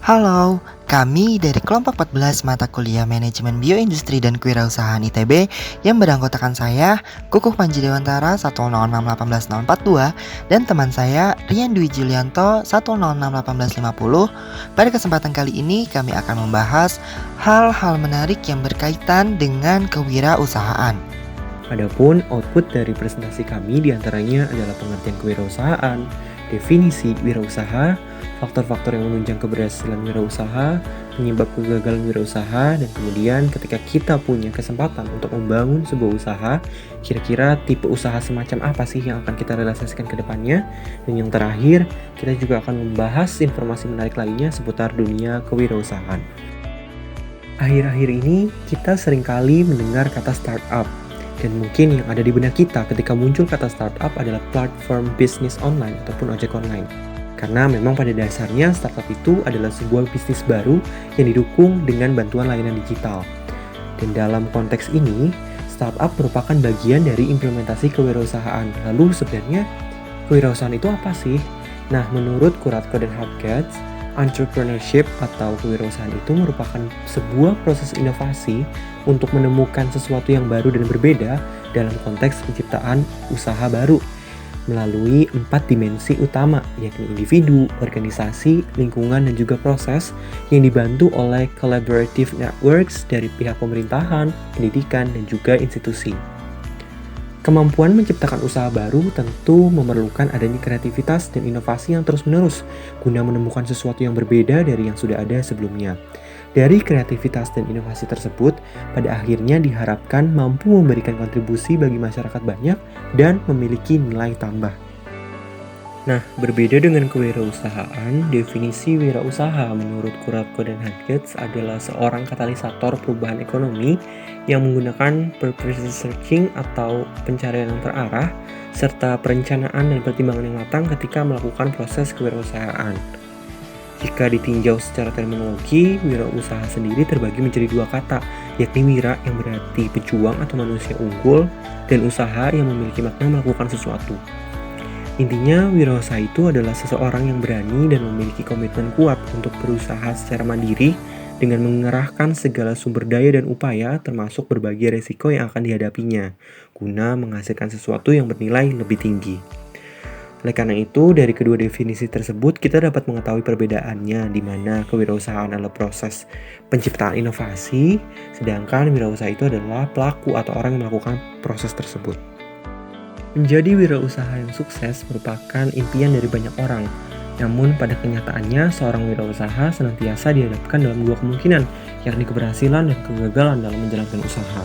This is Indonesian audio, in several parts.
Halo, kami dari kelompok 14 mata kuliah Manajemen Bioindustri dan Kewirausahaan ITB yang beranggotakan saya, Kukuh Panji Dewantara 106184042 dan teman saya Rian Dwi Julianto 1061850. Pada kesempatan kali ini kami akan membahas hal-hal menarik yang berkaitan dengan kewirausahaan. Adapun output dari presentasi kami diantaranya adalah pengertian kewirausahaan, definisi wirausaha, faktor-faktor yang menunjang keberhasilan wirausaha, penyebab kegagalan wirausaha, dan kemudian ketika kita punya kesempatan untuk membangun sebuah usaha, kira-kira tipe usaha semacam apa sih yang akan kita realisasikan ke depannya. Dan yang terakhir, kita juga akan membahas informasi menarik lainnya seputar dunia kewirausahaan. Akhir-akhir ini kita seringkali mendengar kata startup. Dan mungkin yang ada di benak kita ketika muncul kata startup adalah platform bisnis online ataupun ojek online. Karena memang pada dasarnya startup itu adalah sebuah bisnis baru yang didukung dengan bantuan layanan digital. Dan dalam konteks ini, startup merupakan bagian dari implementasi kewirausahaan. Lalu sebenarnya kewirausahaan itu apa sih? Nah, menurut Kuratko dan Hapkats, entrepreneurship atau kewirausahaan itu merupakan sebuah proses inovasi untuk menemukan sesuatu yang baru dan berbeda dalam konteks penciptaan usaha baru melalui 4 dimensi utama, yakni individu, organisasi, lingkungan, dan juga proses yang dibantu oleh collaborative networks dari pihak pemerintahan, pendidikan, dan juga institusi. Kemampuan menciptakan usaha baru tentu memerlukan adanya kreativitas dan inovasi yang terus-menerus guna menemukan sesuatu yang berbeda dari yang sudah ada sebelumnya. Dari kreativitas dan inovasi tersebut, pada akhirnya diharapkan mampu memberikan kontribusi bagi masyarakat banyak dan memiliki nilai tambah. Nah, berbeda dengan kewirausahaan, definisi wirausaha menurut Kuratko dan Hapkats adalah seorang katalisator perubahan ekonomi yang menggunakan purpose searching atau pencarian yang terarah, serta perencanaan dan pertimbangan yang matang ketika melakukan proses kewirausahaan. Jika ditinjau secara terminologi, wirausaha sendiri terbagi menjadi dua kata, yakni wira yang berarti pejuang atau manusia unggul, dan usaha yang memiliki makna melakukan sesuatu. Intinya, wirausaha itu adalah seseorang yang berani dan memiliki komitmen kuat untuk berusaha secara mandiri dengan mengerahkan segala sumber daya dan upaya termasuk berbagai resiko yang akan dihadapinya, guna menghasilkan sesuatu yang bernilai lebih tinggi. Oleh karena itu, dari kedua definisi tersebut kita dapat mengetahui perbedaannya di mana kewirausahaan adalah proses penciptaan inovasi, sedangkan wirausaha itu adalah pelaku atau orang yang melakukan proses tersebut. Menjadi wirausaha yang sukses merupakan impian dari banyak orang. Namun pada kenyataannya seorang wirausaha senantiasa dihadapkan dalam dua kemungkinan, yakni keberhasilan dan kegagalan dalam menjalankan usaha.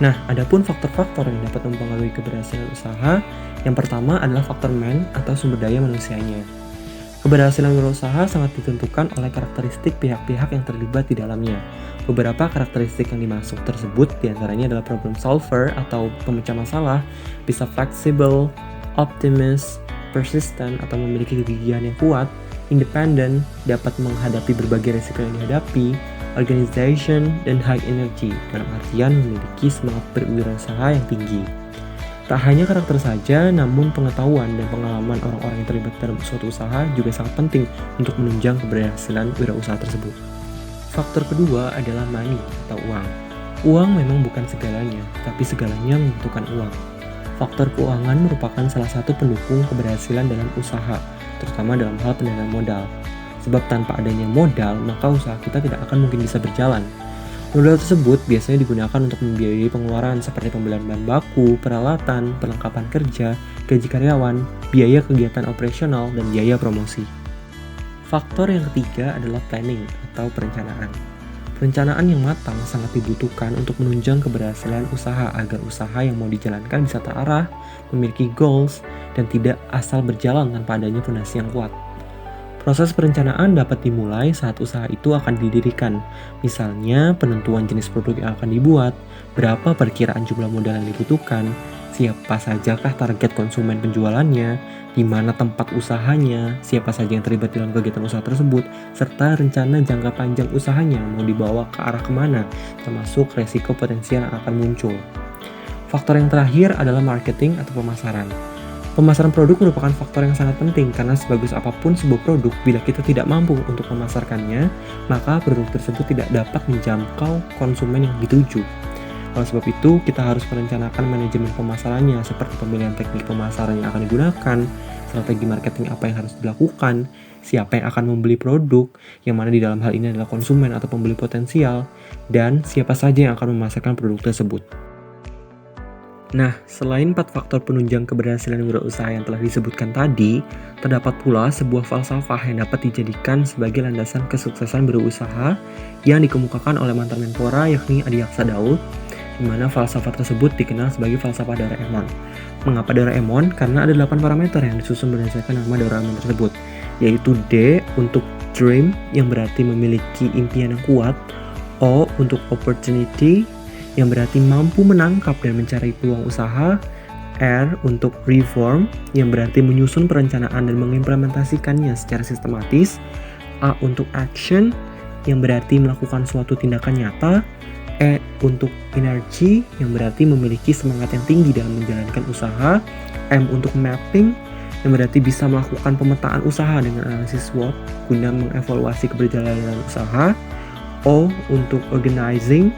Nah, adapun faktor-faktor yang dapat mempengaruhi keberhasilan usaha, yang pertama adalah faktor man atau sumber daya manusianya. Keberhasilan wirausaha sangat ditentukan oleh karakteristik pihak-pihak yang terlibat di dalamnya. Beberapa karakteristik yang dimaksud tersebut diantaranya adalah problem solver atau pemecah masalah, bisa fleksibel, optimis, persistent atau memiliki kegigihan yang kuat, independent, dapat menghadapi berbagai risiko yang dihadapi, organization, dan high energy, dalam artian memiliki semangat berwirausaha yang tinggi. Tak hanya karakter saja, namun pengetahuan dan pengalaman orang-orang yang terlibat dalam suatu usaha juga sangat penting untuk menunjang keberhasilan wirausaha tersebut. Faktor kedua adalah money atau uang. Uang memang bukan segalanya, tapi segalanya membutuhkan uang. Faktor keuangan merupakan salah satu pendukung keberhasilan dalam usaha, terutama dalam hal pendanaan modal. Sebab tanpa adanya modal, maka usaha kita tidak akan mungkin bisa berjalan. Modal tersebut biasanya digunakan untuk membiayai pengeluaran seperti pembelian bahan baku, peralatan, perlengkapan kerja, gaji karyawan, biaya kegiatan operasional, dan biaya promosi. Faktor yang ketiga adalah planning atau perencanaan. Perencanaan yang matang sangat dibutuhkan untuk menunjang keberhasilan usaha agar usaha yang mau dijalankan bisa terarah, memiliki goals, dan tidak asal berjalan tanpa adanya fondasi yang kuat. Proses perencanaan dapat dimulai saat usaha itu akan didirikan, misalnya penentuan jenis produk yang akan dibuat, berapa perkiraan jumlah modal yang dibutuhkan, siapa sajakah target konsumen penjualannya, di mana tempat usahanya, siapa saja yang terlibat dalam kegiatan usaha tersebut, serta rencana jangka panjang usahanya mau dibawa ke arah kemana, termasuk resiko potensial yang akan muncul. Faktor yang terakhir adalah marketing atau pemasaran. Pemasaran produk merupakan faktor yang sangat penting karena sebagus apapun sebuah produk, bila kita tidak mampu untuk memasarkannya, maka produk tersebut tidak dapat menjangkau konsumen yang dituju. Oleh sebab itu, kita harus merencanakan manajemen pemasarannya seperti pemilihan teknik pemasaran yang akan digunakan, strategi marketing apa yang harus dilakukan, siapa yang akan membeli produk, yang mana di dalam hal ini adalah konsumen atau pembeli potensial, dan siapa saja yang akan memasarkan produk tersebut. Nah, selain 4 faktor penunjang keberhasilan wirausaha yang telah disebutkan tadi, terdapat pula sebuah falsafah yang dapat dijadikan sebagai landasan kesuksesan berusaha yang dikemukakan oleh mantan Menpora yakni Adi Aksa Daud, di mana falsafah tersebut dikenal sebagai falsafah Doraemon. Mengapa Doraemon? Karena ada 8 parameter yang disusun berdasarkan nama Doraemon tersebut, yaitu D untuk dream yang berarti memiliki impian yang kuat, O untuk opportunity yang berarti mampu menangkap dan mencari peluang usaha, R untuk reform yang berarti menyusun perencanaan dan mengimplementasikannya secara sistematis, A untuk action yang berarti melakukan suatu tindakan nyata, E untuk energy yang berarti memiliki semangat yang tinggi dalam menjalankan usaha, M untuk mapping yang berarti bisa melakukan pemetaan usaha dengan analisis SWOT guna mengevaluasi keberjalanan usaha, O untuk organizing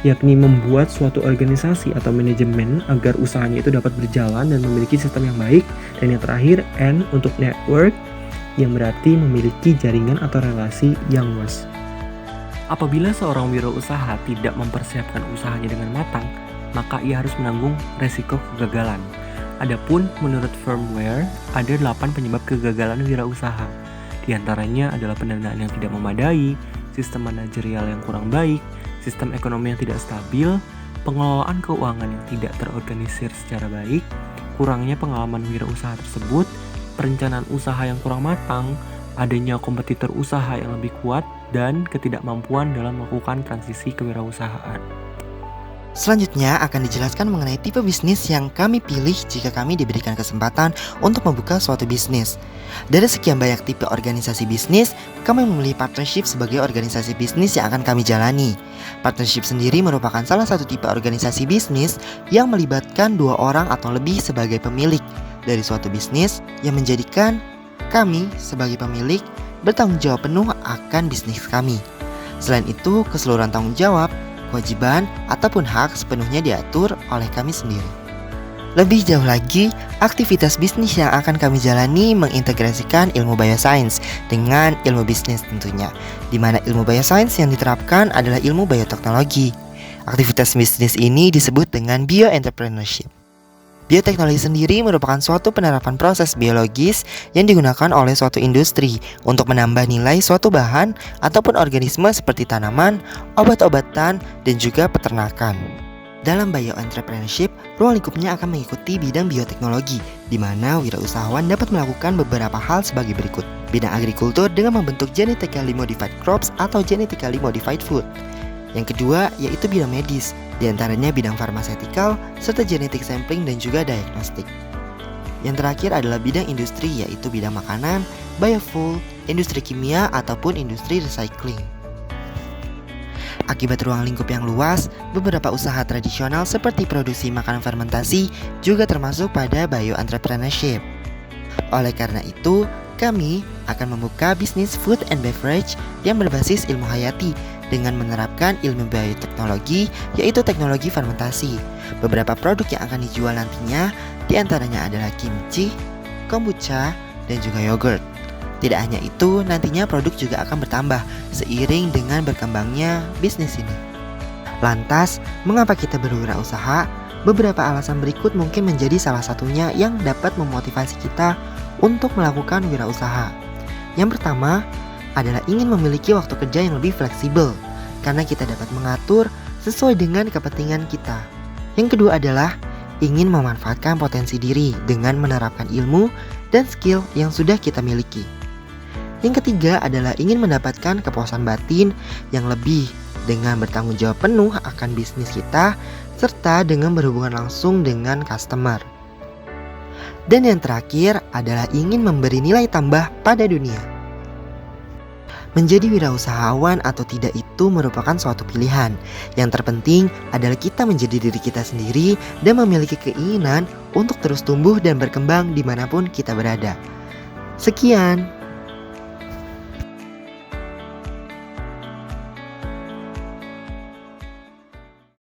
yakni membuat suatu organisasi atau manajemen agar usahanya itu dapat berjalan dan memiliki sistem yang baik, dan yang terakhir N untuk network yang berarti memiliki jaringan atau relasi yang luas. Apabila seorang wirausaha tidak mempersiapkan usahanya dengan matang, maka ia harus menanggung resiko kegagalan. Adapun menurut firmware, ada 8 penyebab kegagalan wirausaha. Di antaranya adalah pendanaan yang tidak memadai, sistem manajerial yang kurang baik, sistem ekonomi yang tidak stabil, pengelolaan keuangan yang tidak terorganisir secara baik, kurangnya pengalaman wirausaha tersebut, perencanaan usaha yang kurang matang, adanya kompetitor usaha yang lebih kuat, dan ketidakmampuan dalam melakukan transisi kewirausahaan. Selanjutnya akan dijelaskan mengenai tipe bisnis yang kami pilih jika kami diberikan kesempatan untuk membuka suatu bisnis. Dari sekian banyak tipe organisasi bisnis, kami memilih partnership sebagai organisasi bisnis yang akan kami jalani. Partnership sendiri merupakan salah satu tipe organisasi bisnis yang melibatkan 2 orang atau lebih sebagai pemilik dari suatu bisnis yang menjadikan kami sebagai pemilik bertanggung jawab penuh akan bisnis kami. Selain itu, keseluruhan tanggung jawab, kewajiban, ataupun hak sepenuhnya diatur oleh kami sendiri. Lebih jauh lagi, aktivitas bisnis yang akan kami jalani mengintegrasikan ilmu bioscience dengan ilmu bisnis tentunya, di mana ilmu bioscience yang diterapkan adalah ilmu bioteknologi. Aktivitas bisnis ini disebut dengan bioentrepreneurship. Bioteknologi sendiri merupakan suatu penerapan proses biologis yang digunakan oleh suatu industri untuk menambah nilai suatu bahan ataupun organisme seperti tanaman, obat-obatan, dan juga peternakan. Dalam bioentrepreneurship, ruang lingkupnya akan mengikuti bidang bioteknologi, di mana wirausahawan dapat melakukan beberapa hal sebagai berikut. Bidang agrikultur dengan membentuk genetically modified crops atau genetically modified food. Yang kedua yaitu bidang medis, diantaranya bidang farmasetikal, serta genetic sampling dan juga diagnostik. Yang terakhir adalah bidang industri, yaitu bidang makanan, biofuel, industri kimia, ataupun industri recycling. Akibat ruang lingkup yang luas, beberapa usaha tradisional seperti produksi makanan fermentasi juga termasuk pada bioentrepreneurship. Oleh karena itu, kami akan membuka bisnis food and beverage yang berbasis ilmu hayati dengan menerapkan ilmu bioteknologi, yaitu teknologi fermentasi. Beberapa produk yang akan dijual nantinya diantaranya adalah kimchi, kombucha, dan juga yogurt. Tidak hanya itu, nantinya produk juga akan bertambah seiring dengan berkembangnya bisnis ini. Lantas, mengapa kita berwirausaha? Beberapa alasan berikut mungkin menjadi salah satunya yang dapat memotivasi kita untuk melakukan wirausaha. Yang pertama adalah ingin memiliki waktu kerja yang lebih fleksibel, karena kita dapat mengatur sesuai dengan kepentingan kita. Yang kedua adalah ingin memanfaatkan potensi diri dengan menerapkan ilmu dan skill yang sudah kita miliki. Yang ketiga adalah ingin mendapatkan kepuasan batin yang lebih dengan bertanggung jawab penuh akan bisnis kita, serta dengan berhubungan langsung dengan customer. Dan yang terakhir adalah ingin memberi nilai tambah pada dunia. Menjadi wirausahawan atau tidak itu merupakan suatu pilihan. Yang terpenting adalah kita menjadi diri kita sendiri dan memiliki keinginan untuk terus tumbuh dan berkembang dimanapun kita berada. Sekian.